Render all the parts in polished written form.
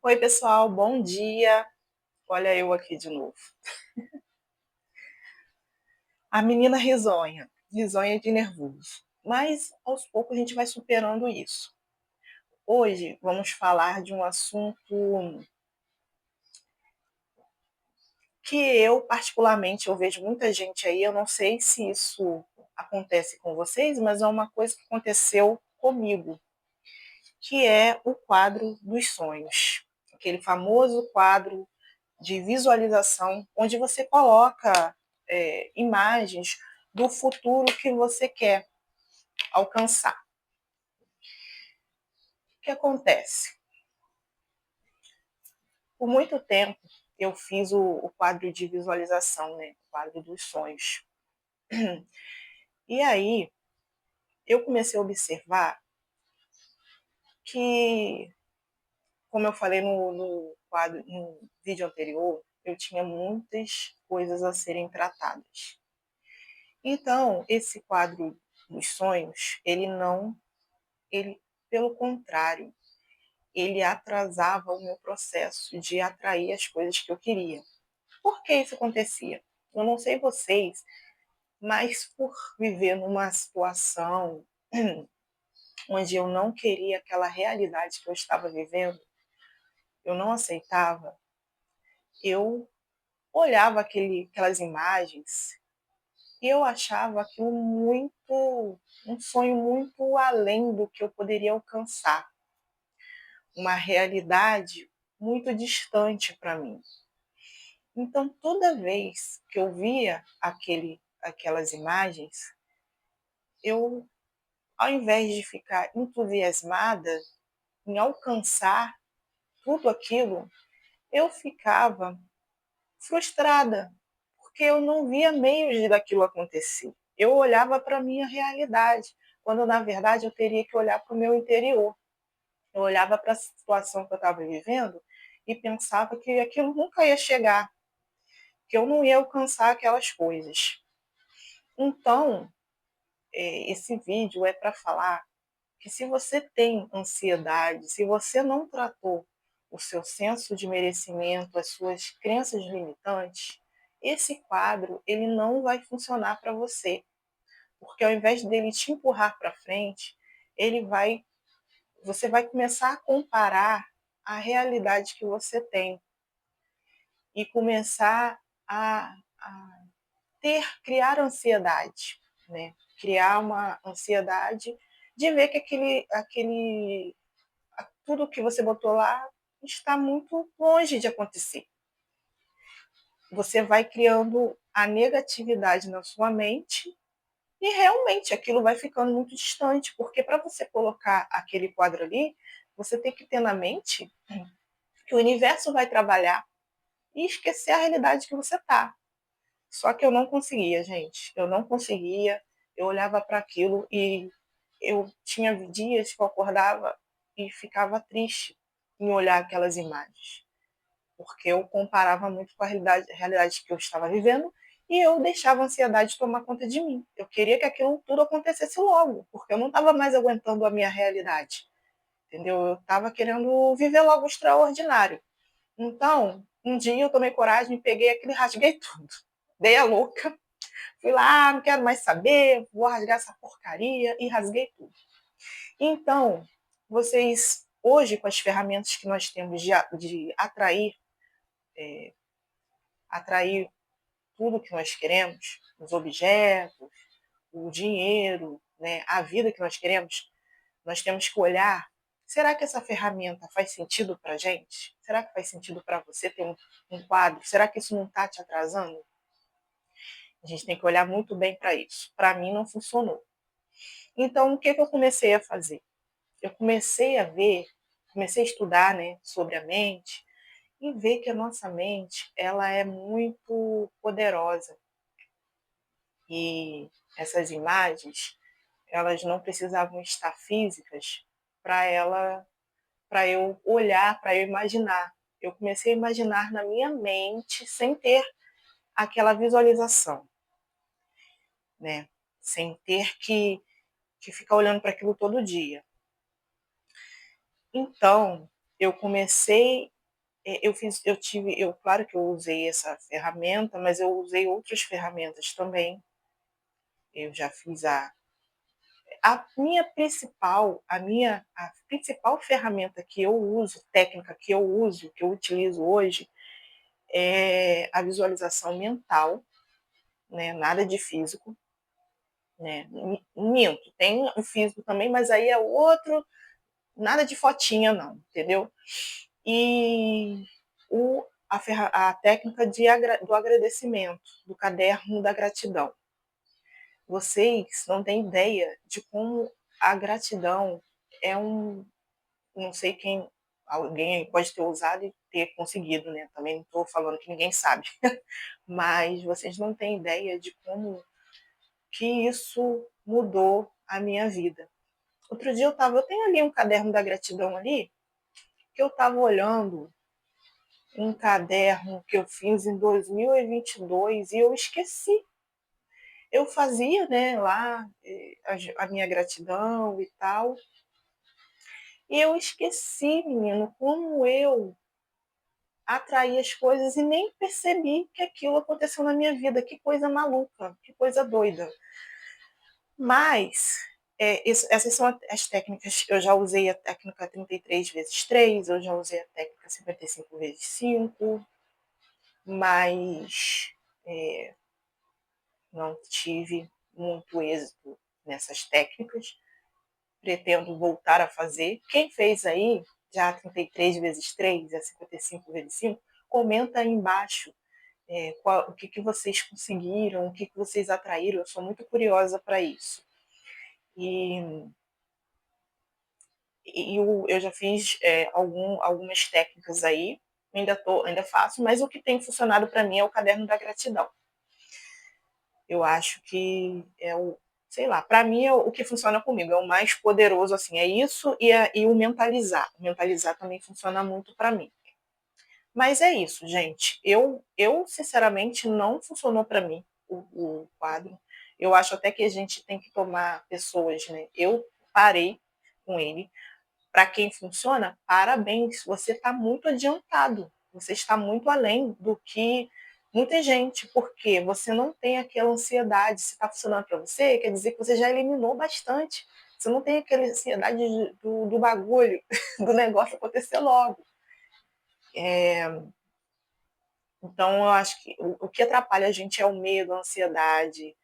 Oi, pessoal, bom dia. Olha eu aqui de novo. A menina risonha, risonha de nervoso. Mas aos poucos a gente vai superando isso. Hoje vamos falar de um assunto que eu particularmente eu vejo muita gente aí, eu não sei se isso acontece com vocês, mas é uma coisa que aconteceu comigo, que é o quadro dos sonhos. Aquele famoso quadro de visualização, onde você coloca imagens do futuro que você quer alcançar. O que acontece? Por muito tempo eu fiz o quadro de visualização, né? O quadro dos sonhos. E aí eu comecei a observar que, como eu falei no vídeo anterior, eu tinha muitas coisas a serem tratadas. Então, esse quadro dos sonhos, ele, pelo contrário, ele atrasava o meu processo de atrair as coisas que eu queria. Por que isso acontecia? Eu não sei vocês, mas por viver numa situação onde eu não queria aquela realidade que eu estava vivendo, eu não aceitava, eu olhava aquelas imagens e eu achava aquilo um sonho muito além do que eu poderia alcançar, uma realidade muito distante para mim. Então, toda vez que eu via aquelas imagens, eu, ao invés de ficar entusiasmada em alcançar tudo aquilo, eu ficava frustrada, porque eu não via meios daquilo acontecer. Eu olhava para a minha realidade, quando na verdade eu teria que olhar para o meu interior. Eu olhava para a situação que eu estava vivendo e pensava que aquilo nunca ia chegar, que eu não ia alcançar aquelas coisas. Então, esse vídeo é para falar que se você tem ansiedade, se você não tratou o seu senso de merecimento, as suas crenças limitantes, esse quadro ele não vai funcionar para você, porque ao invés dele te empurrar para frente, você vai começar a comparar a realidade que você tem e começar a criar ansiedade, né? Criar uma ansiedade de ver que tudo que você botou lá está muito longe de acontecer. Você vai criando a negatividade na sua mente e realmente aquilo vai ficando muito distante, porque para você colocar aquele quadro ali, você tem que ter na mente que o universo vai trabalhar e esquecer a realidade que você está. Só que eu não conseguia, gente. Eu não conseguia. Eu olhava para aquilo e eu tinha dias que eu acordava e ficava triste em olhar aquelas imagens, porque eu comparava muito com a realidade que eu estava vivendo e eu deixava a ansiedade tomar conta de mim. Eu queria que aquilo tudo acontecesse logo, porque eu não estava mais aguentando a minha realidade, entendeu? Eu estava querendo viver logo o extraordinário. Então, um dia eu tomei coragem, peguei aquilo e rasguei tudo. Dei a louca, fui lá, não quero mais saber, vou rasgar essa porcaria e rasguei tudo. Então, vocês, hoje, com as ferramentas que nós temos de atrair tudo que nós queremos, os objetos, o dinheiro, né, a vida que nós queremos, nós temos que olhar, será que essa ferramenta faz sentido para a gente? Será que faz sentido para você ter um quadro? Será que isso não está te atrasando? A gente tem que olhar muito bem para isso. Para mim não funcionou. Então, o que eu comecei a fazer? Eu comecei a estudar, né, sobre a mente e ver que a nossa mente ela é muito poderosa. E essas imagens, elas não precisavam estar físicas para eu olhar, para eu imaginar. Eu comecei a imaginar na minha mente sem ter aquela visualização, né? Sem ter que ficar olhando para aquilo todo dia. Então, eu comecei claro que eu usei essa ferramenta, mas eu usei outras ferramentas também. Eu já fiz a principal ferramenta que eu uso, técnica que eu uso, que eu utilizo hoje, é a visualização mental, né? Nada de físico, né? Minto, tem o físico também, mas aí é outro, nada de fotinha não, entendeu? E a técnica do agradecimento, do caderno da gratidão. Vocês não têm ideia de como a gratidão é não sei quem, alguém pode ter usado e ter conseguido, né? Também não estou falando que ninguém sabe, mas vocês não têm ideia de como que isso mudou a minha vida. Outro dia eu tenho ali um caderno da gratidão ali, que eu estava olhando um caderno que eu fiz em 2022 e eu esqueci. Eu fazia, né, lá a minha gratidão e tal, e eu esqueci, menino, como eu atraí as coisas e nem percebi que aquilo aconteceu na minha vida. Que coisa maluca, que coisa doida. Mas essas são as técnicas. Eu já usei a técnica 33 vezes 3, eu já usei a técnica 55 vezes 5, mas não tive muito êxito nessas técnicas. Pretendo voltar a fazer. Quem fez aí já a 33 vezes 3, a 55 vezes 5, comenta aí embaixo o que vocês conseguiram, o que vocês atraíram. Eu sou muito curiosa para isso. E eu já fiz algumas técnicas aí, ainda faço, mas o que tem funcionado para mim é o caderno da gratidão. Eu acho que sei lá, para mim é o que funciona comigo, é o mais poderoso, assim, é isso e o mentalizar. O mentalizar também funciona muito para mim. Mas é isso, gente. Eu sinceramente, não funcionou para mim o quadro. Eu acho até que a gente tem que tomar pessoas, né? Eu parei com ele. Para quem funciona, parabéns, você está muito adiantado. Você está muito além do que muita gente, porque você não tem aquela ansiedade. Se está funcionando para você, quer dizer que você já eliminou bastante. Você não tem aquela ansiedade do bagulho, do negócio acontecer logo. Então, eu acho que o que atrapalha a gente é o medo, a ansiedade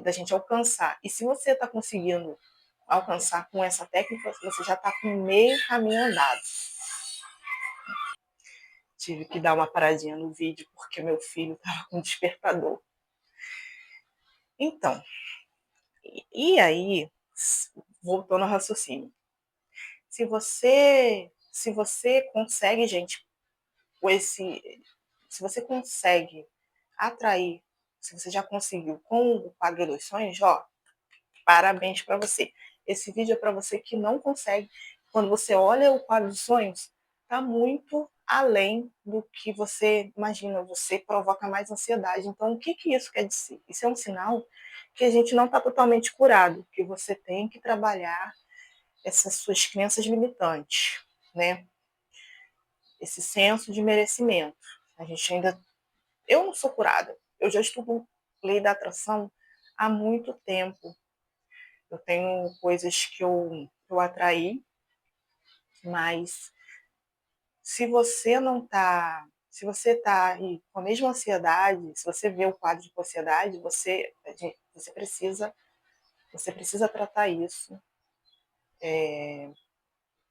da gente alcançar. E se você está conseguindo alcançar com essa técnica, você já está com meio caminho andado. Tive que dar uma paradinha no vídeo porque meu filho estava com despertador. Então, e aí, voltando ao raciocínio, se você consegue, gente, se você consegue atrair, se você já conseguiu com o quadro dos sonhos, ó, parabéns para você. Esse vídeo é para você que não consegue. Quando você olha o quadro dos sonhos, está muito além do que você imagina. Você provoca mais ansiedade. Então, o que isso quer dizer? Isso é um sinal que a gente não está totalmente curado, que você tem que trabalhar essas suas crenças limitantes, né? Esse senso de merecimento. A gente ainda. Eu não sou curada. Eu já estudo lei da atração há muito tempo. Eu tenho coisas que eu atraí, mas se você está aí com a mesma ansiedade, se você vê o quadro de ansiedade, você precisa tratar isso.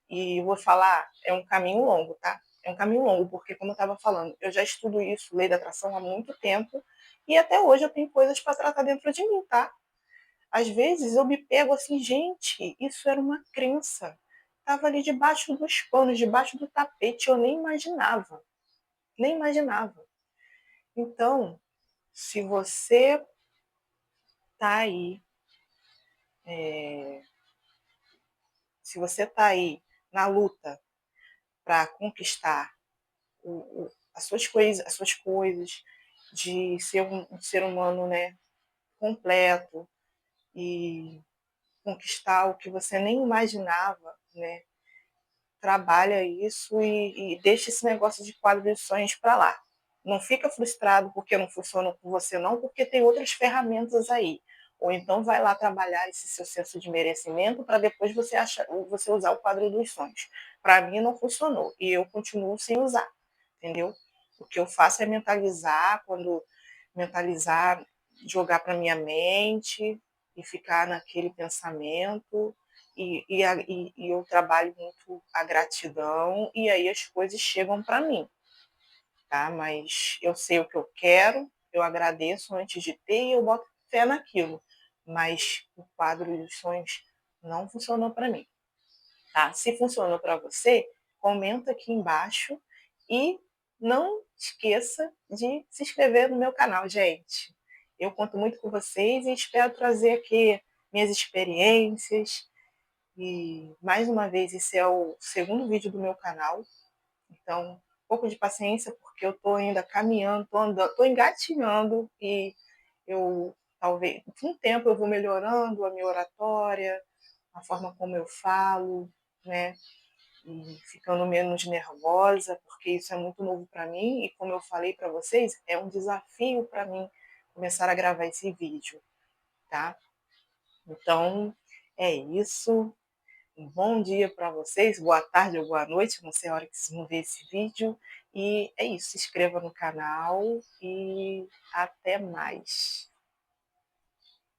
E eu vou falar, é um caminho longo, tá? É um caminho longo, porque como eu estava falando, eu já estudo isso, lei da atração, há muito tempo, e até hoje eu tenho coisas para tratar dentro de mim, tá? Às vezes eu me pego assim, gente, isso era uma crença. Estava ali debaixo dos panos, debaixo do tapete, eu nem imaginava. Nem imaginava. Então, se você tá aí, se você tá aí na luta para conquistar as suas coisas, de ser um ser humano, né, completo e conquistar o que você nem imaginava, né, trabalha isso e deixa esse negócio de quadro de sonhos para lá. Não fica frustrado porque não funciona com você, não, porque tem outras ferramentas aí. Ou então vai lá trabalhar esse seu senso de merecimento para depois você usar o quadro dos sonhos. Para mim não funcionou e eu continuo sem usar, entendeu? O que eu faço é mentalizar, jogar para minha mente e ficar naquele pensamento e eu trabalho muito a gratidão e aí as coisas chegam para mim, tá? Mas eu sei o que eu quero, eu agradeço antes de ter e eu boto fé naquilo. Mas o quadro dos sonhos não funcionou para mim, tá? Se funcionou para você, comenta aqui embaixo e não esqueça de se inscrever no meu canal, gente. Eu conto muito com vocês e espero trazer aqui minhas experiências. E mais uma vez, esse é o segundo vídeo do meu canal. Então, um pouco de paciência, porque eu estou ainda caminhando, estou andando, estou engatinhando e eu talvez com o tempo eu vou melhorando a minha oratória, a forma como eu falo, né? E ficando menos nervosa, porque isso é muito novo para mim e como eu falei para vocês, é um desafio para mim começar a gravar esse vídeo, tá? Então, é isso. Um bom dia para vocês, boa tarde ou boa noite, não sei a hora que vocês vão ver esse vídeo. E é isso, se inscreva no canal e até mais.